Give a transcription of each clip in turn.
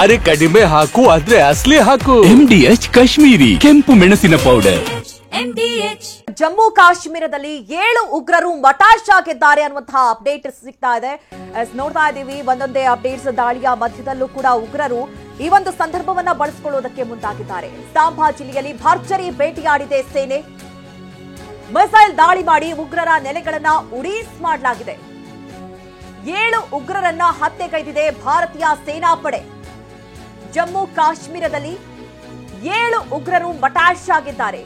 ಅರೆ ಕಡಿಮೆ ಹಾಕು ಆದ್ರೆ ಅಸಲಿ ಹಾಕು. MDH ಕಾಶ್ಮೀರಿ ಕೆಂಪು ಮೆಣಸಿನ ಪೌಡರ್. ಜಮ್ಮು ಕಾಶ್ಮೀರದಲ್ಲಿ 7 ಉಗ್ರರು ಮಟಾಶ್ ಆಗಿದ್ದಾರೆ ಅನ್ನುವಂತಹ ಅಪ್ಡೇಟ್ ಸಿಗ್ತಾ ಇದೆ. ನೋಡ್ತಾ ಇದ್ದೀವಿ ಒಂದೊಂದೇ ಅಪ್ಡೇಟ್ಸ್. ದಾಳಿಯ ಮಧ್ಯದಲ್ಲೂ ಕೂಡ ಉಗ್ರರು ಈ ಒಂದು ಸಂದರ್ಭವನ್ನ ಬಳಸಿಕೊಳ್ಳುವುದಕ್ಕೆ ಮುಂದಾಗಿದ್ದಾರೆ. ಸಾಂಬಾ ಜಿಲ್ಲೆಯಲ್ಲಿ ಭರ್ಜರಿ ಭೇಟಿಯಾಡಿದೆ ಸೇನೆ. ಮಿಸೈಲ್ ದಾಳಿ ಮಾಡಿ ಉಗ್ರರ ನೆಲೆಗಳನ್ನ ಉಡೀಸ್ ಮಾಡಲಾಗಿದೆ. 7 ಉಗ್ರರನ್ನ ಹತ್ಯೆಗೈದಿದೆ ಭಾರತೀಯ ಸೇನಾಪಡೆ. ಜಮ್ಮು ಕಾಶ್ಮೀರದಲ್ಲಿ 7 ಉಗ್ರರು ಮಟಾಶ್ ಆಗಿದ್ದಾರೆ.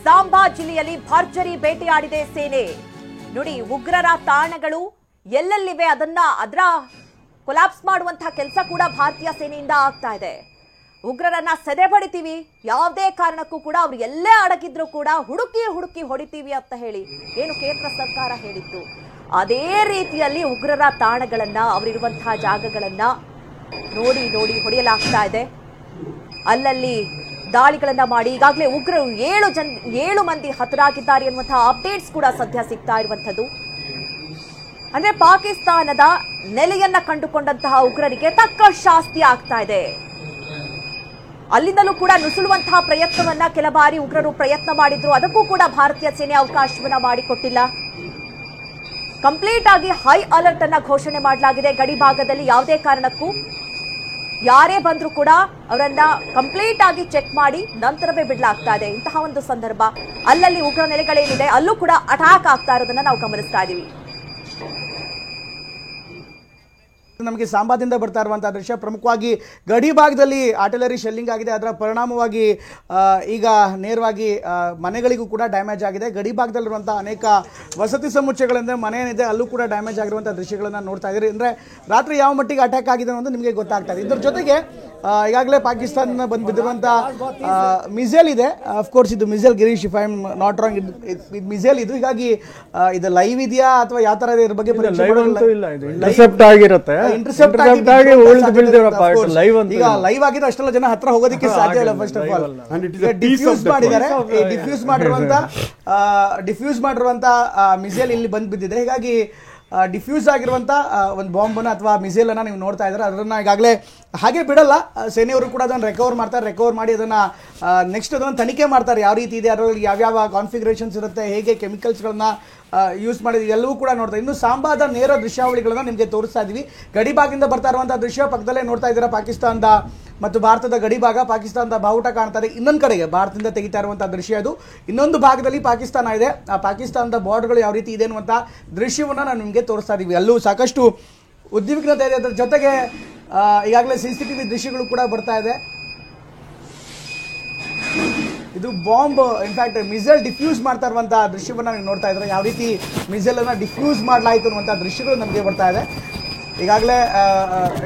ಸಾಂಬಾ ಜಿಲ್ಲೆಯಲ್ಲಿ ಭರ್ಜರಿ ಬೇಟೆಯಾಡಿದೆ ಸೇನೆ. ನೋಡಿ, ಉಗ್ರರ ತಾಣಗಳು ಎಲ್ಲೆಲ್ಲಿವೆ ಅದರ ಕೊಲಾಪ್ಸ್ ಮಾಡುವಂತಹ ಕೆಲಸ ಕೂಡ ಭಾರತೀಯ ಸೇನೆಯಿಂದ ಆಗ್ತಾ ಇದೆ. ಉಗ್ರರನ್ನ ಸೆದೆ ಬಡಿತೀವಿ, ಯಾವುದೇ ಕಾರಣಕ್ಕೂ ಕೂಡ ಅವ್ರು ಎಲ್ಲೇ ಅಡಗಿದ್ರು ಕೂಡ ಹುಡುಕಿ ಹೊಡಿತೀವಿ ಅಂತ ಹೇಳಿ ಏನು ಕೇಂದ್ರ ಸರ್ಕಾರ ಹೇಳಿತ್ತು, ಅದೇ ರೀತಿಯಲ್ಲಿ ಉಗ್ರರ ತಾಣಗಳನ್ನ ಅವರಿರುವಂತಹ ಜಾಗಗಳನ್ನ ನೋಡಿ ಹೊಡೆಯಲಾಗ್ತಾ ಇದೆ. ಅಲ್ಲಲ್ಲಿ ದಾಳಿಗಳನ್ನ ಮಾಡಿ ಈಗಾಗಲೇ ಉಗ್ರರು 7 ಮಂದಿ ಹತರಾಗಿದ್ದಾರೆ ಎನ್ನುವಂತಹ ಅಪ್ಡೇಟ್ಸ್ ಕೂಡ ಸದ್ಯ ಸಿಗ್ತಾ ಇರುವಂತದ್ದು. ಅಂದ್ರೆ ಪಾಕಿಸ್ತಾನದ ನೆಲೆಯನ್ನ ಕಂಡುಕೊಂಡಂತಹ ಉಗ್ರರಿಗೆ ತಕ್ಕ ಶಾಸ್ತಿ ಆಗ್ತಾ ಇದೆ. ಅಲ್ಲಿಂದಲೂ ಕೂಡ ನುಸುಳುವಂತಹ ಪ್ರಯತ್ನವನ್ನ ಕೆಲ ಬಾರಿ ಉಗ್ರರು ಪ್ರಯತ್ನ ಮಾಡಿದ್ರು. ಅದಕ್ಕೂ ಕೂಡ ಭಾರತೀಯ ಸೇನೆ ಅವಕಾಶವನ್ನ ಮಾಡಿಕೊಟ್ಟಿಲ್ಲ. ಕಂಪ್ಲೀಟ್ ಆಗಿ ಹೈ ಅಲರ್ಟ್ ಅನ್ನ ಘೋಷಣೆ ಮಾಡಲಾಗಿದೆ. ಗಡಿ ಭಾಗದಲ್ಲಿ ಯಾವುದೇ ಕಾರಣಕ್ಕೂ ಯಾರೇ ಬಂದ್ರೂ ಕೂಡ ಅವರನ್ನ ಕಂಪ್ಲೀಟ್ ಆಗಿ ಚೆಕ್ ಮಾಡಿ ನಂತರವೇ ಬಿಡಲಾಗ್ತಾ ಇದೆ. ಇಂತಹ ಒಂದು ಸಂದರ್ಭ ಅಲ್ಲಲ್ಲಿ ಉಗ್ರ ನೆಲೆಗಳೇನಿದೆ ಅಲ್ಲೂ ಕೂಡ ಅಟ್ಯಾಕ್ ಆಗ್ತಾ ಇರೋದನ್ನ ನಾವು ಗಮನಿಸ್ತಾ ಇದೀವಿ. ನಮಗೆ ಸಾಂಬಾದಿಂದ ಬರ್ತಾ ಇರುವಂತಹ ದೃಶ್ಯ ಪ್ರಮುಖವಾಗಿ ಗಡಿ ಭಾಗದಲ್ಲಿ ಆರ್ಟಿಲರಿ ಶೆಲ್ಲಿಂಗ್ ಆಗಿದೆ. ಅದರ ಪರಿಣಾಮವಾಗಿ ಈಗ ನೇರವಾಗಿ ಮನೆಗಳಿಗೂ ಕೂಡ ಡ್ಯಾಮೇಜ್ ಆಗಿದೆ. ಗಡಿ ಭಾಗದಲ್ಲಿರುವಂತಹ ಅನೇಕ ವಸತಿ ಸಮುಚ್ಚಯಗಳಿಂದ ಮನೆ ಏನಿದೆ ಅಲ್ಲೂ ಕೂಡ ಡ್ಯಾಮೇಜ್ ಆಗಿರುವಂತಹ ದೃಶ್ಯಗಳನ್ನು ನೋಡ್ತಾ ಇದ್ದೀರಿ. ಅಂದರೆ ರಾತ್ರಿ ಯಾವ ಮಟ್ಟಿಗೆ ಅಟ್ಯಾಕ್ ಆಗಿದೆ ಅನ್ನೋದು ನಿಮಗೆ ಗೊತ್ತಾಗ್ತಾ ಇದೆ. ಇದ್ರ ಜೊತೆಗೆ ಈಗಾಗಲೇ ಪಾಕಿಸ್ತಾನ ಬಂದು ಬಿದ್ದಿರುವಂಥ ಮಿಸೈಲ್ ಇದೆ. ಅಫ್ಕೋರ್ಸ್ ಇದು missile Girish, if I am not wrong, ಇದು ಮಿಸೈಲ್ ಇದು. ಹೀಗಾಗಿ ಇದು ಲೈವ್ ಇದೆಯಾ ಅಥವಾ ಯಾವ ಥರ ಇದ್ರ ಬಗ್ಗೆ ಇಂಟರ್ಸೆಪ್ಟ್ ಆಗಿರುತ್ತೆ. ಈಗ ಲೈವ್ ಆಗಿದೆ, ಅಷ್ಟೆಲ್ಲ ಜನ ಹತ್ರ ಹೋಗೋದಕ್ಕೆ ಸಾಧ್ಯ ಇಲ್ಲ. ಫಸ್ಟ್ ಆಫ್ ಆಲ್ ಡಿಫ್ಯೂಸ್ ಮಾಡಿದ್ದಾರೆ. ಡಿಫ್ಯೂಸ್ ಮಾಡಿರುವಂತ ಮಿಸೈಲ್ ಇಲ್ಲಿ ಬಂದು ಬಿದ್ದಿದೆ. ಹೀಗಾಗಿ ಡಿಫ್ಯೂಸ್ ಆಗಿರುವಂಥ ಒಂದು ಬಾಂಬನ್ನು ಅಥವಾ ಮಿಸೈಲನ್ನು ನೀವು ನೋಡ್ತಾ ಇದ್ದಾರೆ. ಅದನ್ನು ಈಗಾಗಲೇ ಹಾಗೆ ಬಿಡಲ್ಲ, ಸೇನೆಯವರು ಕೂಡ ಅದನ್ನು ರಿಕವರ್ ಮಾಡಿ ಅದನ್ನು ನೆಕ್ಸ್ಟ್ ಅದನ್ನು ತನಿಖೆ ಮಾಡ್ತಾರೆ. ಯಾವ ರೀತಿ ಇದೆ, ಅದರಲ್ಲಿ ಯಾವ್ಯಾವ ಕಾನ್ಫಿಗರೇಷನ್ಸ್ ಇರುತ್ತೆ, ಹೇಗೆ ಕೆಮಿಕಲ್ಸ್ಗಳನ್ನ ಯೂಸ್ ಮಾಡಿದ್ವಿ ಎಲ್ಲವೂ ಕೂಡ ನೋಡ್ತಾರೆ. ಇನ್ನು ಸಾಂಬಾದ ನೇರ ದೃಶ್ಯಾವಳಿಗಳನ್ನ ನಿಮಗೆ ತೋರಿಸ್ತಾ ಇದ್ದೀವಿ. ಗಡಿ ಭಾಗದಿಂದ ಬರ್ತಾ ಇರುವಂತಹ ದೃಶ್ಯ ಪಕ್ಕದಲ್ಲೇ ನೋಡ್ತಾ ಇದ್ದೀರಾ. ಪಾಕಿಸ್ತಾನದ ಮತ್ತು ಭಾರತದ ಗಡಿ ಭಾಗ, ಪಾಕಿಸ್ತಾನದ ಬಾವುಟ ಕಾಣ್ತಾ ಇದೆ. ಇನ್ನೊಂದು ಕಡೆಗೆ ಭಾರತದಿಂದ ತೆಗಿತಾ ಇರುವಂತಹ ದೃಶ್ಯ ಅದು. ಇನ್ನೊಂದು ಭಾಗದಲ್ಲಿ ಪಾಕಿಸ್ತಾನ ಇದೆ. ಆ ಪಾಕಿಸ್ತಾನದ ಬಾರ್ಡರ್ಗಳು ಯಾವ ರೀತಿ ಇದೆ ಅನ್ನುವಂಥ ದೃಶ್ಯವನ್ನು ನಾನು ನಿಮಗೆ ತೋರಿಸ್ತಾ ಇದ್ದೀವಿ. ಅಲ್ಲೂ ಸಾಕಷ್ಟು ಉದ್ವಿಗ್ನತೆ ಇದೆ. ಅದರ ಜೊತೆಗೆ ಈಗಾಗಲೇ CCTV ದೃಶ್ಯಗಳು ಕೂಡ ಬರ್ತಾ ಇದೆ. ಇದು ಬಾಂಬ್, ಇನ್ಫ್ಯಾಕ್ಟ್ ಮಿಸೈಲ್ ಡಿಫ್ಯೂಸ್ ಮಾಡ್ತಾ ಇರುವಂತಹ ದೃಶ್ಯವನ್ನು ನೀವು ನೋಡ್ತಾ ಇದ್ರೆ ಯಾವ ರೀತಿ ಮಿಸೈಲನ್ನು ಡಿಫ್ಯೂಸ್ ಮಾಡಲಾಯಿತು ಅನ್ನುವಂಥ ದೃಶ್ಯಗಳು ನಮಗೆ ಬರ್ತಾ ಇದೆ. ಈಗಾಗಲೇ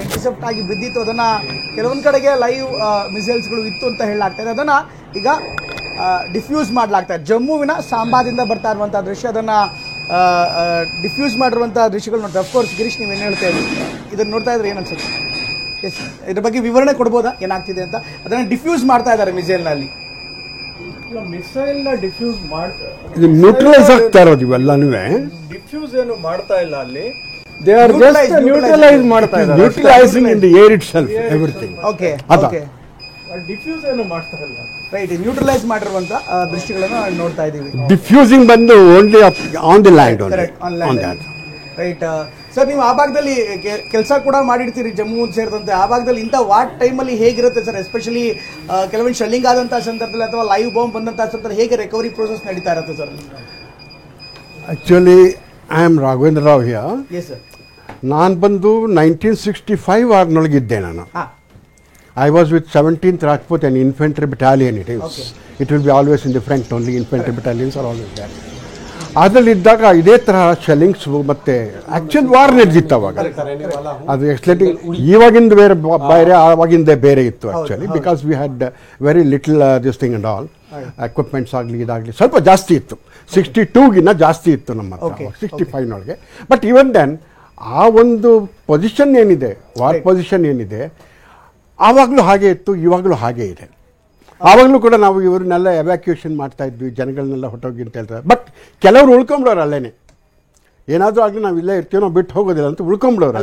ಇಂಟರ್ಸೆಪ್ಟ್ ಆಗಿ ಬಿದ್ದಿತ್ತು. ಅದನ್ನು ಕೆಲವೊಂದು ಕಡೆಗೆ ಲೈವ್ ಮಿಸೈಲ್ಸ್ಗಳು ಇತ್ತು ಅಂತ ಹೇಳಲಾಗ್ತಾ ಇದೆ. ಅದನ್ನು ಈಗ ಡಿಫ್ಯೂಸ್ ಮಾಡಲಾಗ್ತಾ ಇದೆ. ಜಮ್ಮುವಿನ ಸಾಂಬಾದಿಂದ ಬರ್ತಾ ಇರುವಂಥ ದೃಶ್ಯ, ಅದನ್ನು ಡಿಫ್ಯೂಸ್ ಮಾಡಿರುವಂಥ ದೃಶ್ಯಗಳು ನೋಡ್ತಾ. ಅಫ್ಕೋರ್ಸ್ ಗಿರೀಶ್, ನೀವೇನು ಹೇಳ್ತಾ ಇದ್ದೀವಿ, ಇದನ್ನು ನೋಡ್ತಾ ಇದ್ರೆ ಏನು ಅನ್ಸುತ್ತೆ? ಎಸ್, ಇದ್ರ ಬಗ್ಗೆ ವಿವರಣೆ ಕೊಡ್ಬೋದಾ ಏನಾಗ್ತಿದೆ ಅಂತ? ಅದನ್ನು ಡಿಫ್ಯೂಸ್ ಮಾಡ್ತಾ ಇದ್ದಾರೆ ಮಿಸೈಲ್ನಲ್ಲಿ. ಮಿಸೈಲ್ ನ ಡಿಫ್ಯೂಸ್ ಇದು ನ್ಯೂಟ್ರಲೈಸ್ ಆಗ್ತಾ ಇರೋದು ಇವೆಲ್ಲನೂ. ಡಿಫ್ಯೂಸ್ ಏನು ಮಾಡ್ತಾ ಇಲ್ಲ ಅಲ್ಲಿ, ದೇ ಆರ್ ಜಸ್ಟ್ ನ್ಯೂಟ್ರಲೈಸ್ ಮಾಡ್ತಾ ಇದ್ದಾರೆ. Neutralising in the air it self everything. Okay, diffuse ಏನು ಮಾಡ್ತಾ ಇಲ್ಲ. ರೈಟ್, ನ್ಯೂಟ್ರಲೈಸ್ ಮಾಡಿರುವಂತ ದೃಶ್ಯಗಳನ್ನು ನೋಡ್ತಾ ಇದ್ದೀವಿ. ಡಿಫ್ಯೂಸಿಂಗ್ ಬಂದು only on the land. Right sir, ನೀವು ಆ ಭಾಗದಲ್ಲಿ ಕೆಲಸ ಕೂಡ ಮಾಡಿರ್ತೀರಿ, ಜಮ್ಮು ಸೇರಿದಂತೆ. ಆ ಭಾಗದಲ್ಲಿ ಇಂಥ ವಾಟ್ ಟೈಮಲ್ಲಿ ಹೇಗಿರುತ್ತೆ ಸರ್? ಎಸ್ಪೆಷಲಿ ಕೆಲವೊಂದು ಶೆಲ್ಲಿಂಗ್ ಆದಂತಹ ಸಂದರ್ಭದಲ್ಲಿ ಅಥವಾ ಲೈವ್ ಬಾಂಬ್ ಬಂದಂತಹ ಸಂದರ್ಭದಲ್ಲಿ ಹೇಗೆ ರಿಕವರಿ ಪ್ರೋಸೆಸ್ ನಡೀತಾ ಇರುತ್ತೆ sir? Actually I am Raghavendra Rao here. Yes sir. ನಾನು ಬಂದು 1965 ವಾರ್ನೊಳಗಿದ್ದೆ ನಾನು. I was with 17th Rajput and infantry battalion. It will be always in the front only. Infantry battalions are always there. ಅದರಲ್ಲಿದ್ದಾಗ ಇದೇ ಥರ ಶೆಲ್ಲಿಂಗ್ಸ್ ಮತ್ತು ಆ್ಯಕ್ಚುಲ್ ವಾರ್ ನಡೆದಿತ್ತು ಅವಾಗ. ಅದು ಎಕ್ಸ್ಲೆಟಿಂಗ್ ಇವಾಗಿಂದ ಬೇರೆ ಆವಾಗಿಂದ ಬೇರೆ ಇತ್ತು actually. Because we had very little this thing and all. Equipments ಆಗಲಿ ಇದಾಗಲಿ ಸ್ವಲ್ಪ ಜಾಸ್ತಿ ಇತ್ತು. 62ಗಿನ್ನ ಜಾಸ್ತಿ ಇತ್ತು ನಮ್ಮ 65ನೊಳಗೆ. ಬಟ್ ಈವನ್ ದೆನ್ ಆ ಒಂದು ಪೊಸಿಷನ್ ಏನಿದೆ, ವಾರ್ ಪೊಸಿಷನ್ ಏನಿದೆ, ಆವಾಗಲೂ ಹಾಗೆ ಇತ್ತು, ಇವಾಗಲೂ ಹಾಗೇ ಇದೆ. ಆವಾಗಲೂ ಕೂಡ ನಾವು ಇವ್ರನ್ನೆಲ್ಲ ಎವ್ಯಾಕ್ಯೂಷನ್ ಮಾಡ್ತಾ ಇದ್ವಿ, ಜನಗಳನ್ನೆಲ್ಲ ಹೊಟ್ಟೋಗಿ ಅಂತ ಹೇಳ್ತಾರೆ. ಬಟ್ ಕೆಲವರು ಉಳ್ಕೊಂಬಿಡೋರು ಅಲ್ಲೇನೆ. ಏನಾದರೂ ಆಗಲಿ ನಾವು ಇಲ್ಲೇ ಇರ್ತೀವಿ, ನಾವು ಬಿಟ್ಟು ಹೋಗೋದಿಲ್ಲ ಅಂತ ಉಳ್ಕೊಂಬಿಡೋರು,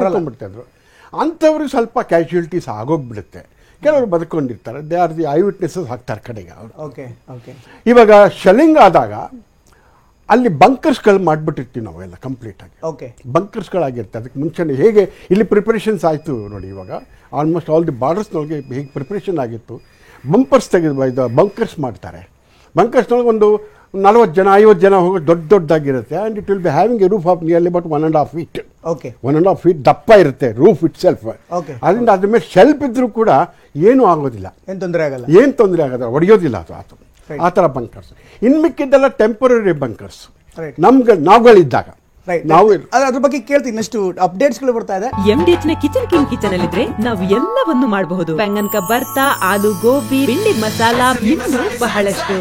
ಉಳ್ಕೊಂಡ್ಬಿಡ್ತಿದ್ರು. ಅಂಥವ್ರಿಗೆ ಸ್ವಲ್ಪ ಕ್ಯಾಶುಯಾಲಿಟೀಸ್ ಆಗೋಗ್ಬಿಡುತ್ತೆ. ಕೆಲವರು ಬದುಕೊಂಡಿರ್ತಾರೆ, they are the eye witnesses ಹಾಕ್ತಾರೆ ಕಡೆಗೆ ಅವರು. Okay okay. ಇವಾಗ ಶೆಲ್ಲಿಂಗ್ ಆದಾಗ ಅಲ್ಲಿ ಬಂಕರ್ಸ್ಗಳು ಮಾಡಿಬಿಟ್ಟಿರ್ತೀವಿ ನಾವೆಲ್ಲ ಕಂಪ್ಲೀಟಾಗಿ. ಓಕೆ, ಬಂಕರ್ಸ್ಗಳಾಗಿರುತ್ತೆ. ಅದಕ್ಕೆ ಮುಂಚೆನೇ ಹೇಗೆ ಇಲ್ಲಿ ಪ್ರಿಪ್ರೇಷನ್ಸ್ ಆಯಿತು ನೋಡಿ. ಇವಾಗ ಆಲ್ಮೋಸ್ಟ್ ಆಲ್ ದಿ ಬಾರ್ಡರ್ಸ್ನೊಳಗೆ ಹೇಗೆ ಪ್ರಿಪ್ರೇಷನ್ ಆಗಿತ್ತು, ಬಂಪರ್ಸ್ ತೆಗೆದು ಬಂಕರ್ಸ್ ಮಾಡ್ತಾರೆ. ಬಂಕರ್ಸ್ನೊಳಗೆ ಒಂದು 40 ಜನ 50 ಜನ ಹೋಗೋ ದೊಡ್ಡದಾಗಿರುತ್ತೆ. And it will be having a roof of nearly about 1.5 feet. Okay, 1.5 feet ದಪ್ಪ ಇರುತ್ತೆ ರೂಫ್ ಇಟ್ ಸೆಲ್ಫ್. Okay. ಅದರಿಂದ ಅದ್ರ ಮೇಲೆ ಶೆಲ್ಫ್ ಇದ್ರೂ ಕೂಡ ಏನೂ ಆಗೋದಿಲ್ಲ, ಏನು ತೊಂದರೆ ಆಗಲ್ಲ, ಏನು ತೊಂದರೆ ಆಗೋದಿಲ್ಲ, ಹೊಡೆಯೋದಿಲ್ಲ ಅದು Right. ಆ ಥರ ಬಂಕರ್ಸ್. ಇನ್ನು ಮಿಕ್ಕಿದ್ದೆಲ್ಲ ಟೆಂಪರರಿ ಬಂಕರ್ಸ್ Right. ನಾವುಗಳಿದ್ದಾಗ ನಾವು ಅದ್ರ ಬಗ್ಗೆ ಕೇಳ್ತೀನಿ. ಇನ್ನಷ್ಟು ಅಪ್ಡೇಟ್ಸ್ಗಳು ಬರ್ತಾ ಇದೆ. MDH ನ ಕಿಚನ್ ಅಲ್ಲಿದ್ರೆ ನಾವು ಎಲ್ಲವನ್ನು ಮಾಡಬಹುದು. ಬೆಂಗನ್ ಕ ಬರ್ತಾ, ಆಲೂ ಗೋಬಿ, ಭಿಂಡಿ ಮಸಾಲಾ, ಇನ್ನೂ ಬಹಳಷ್ಟು.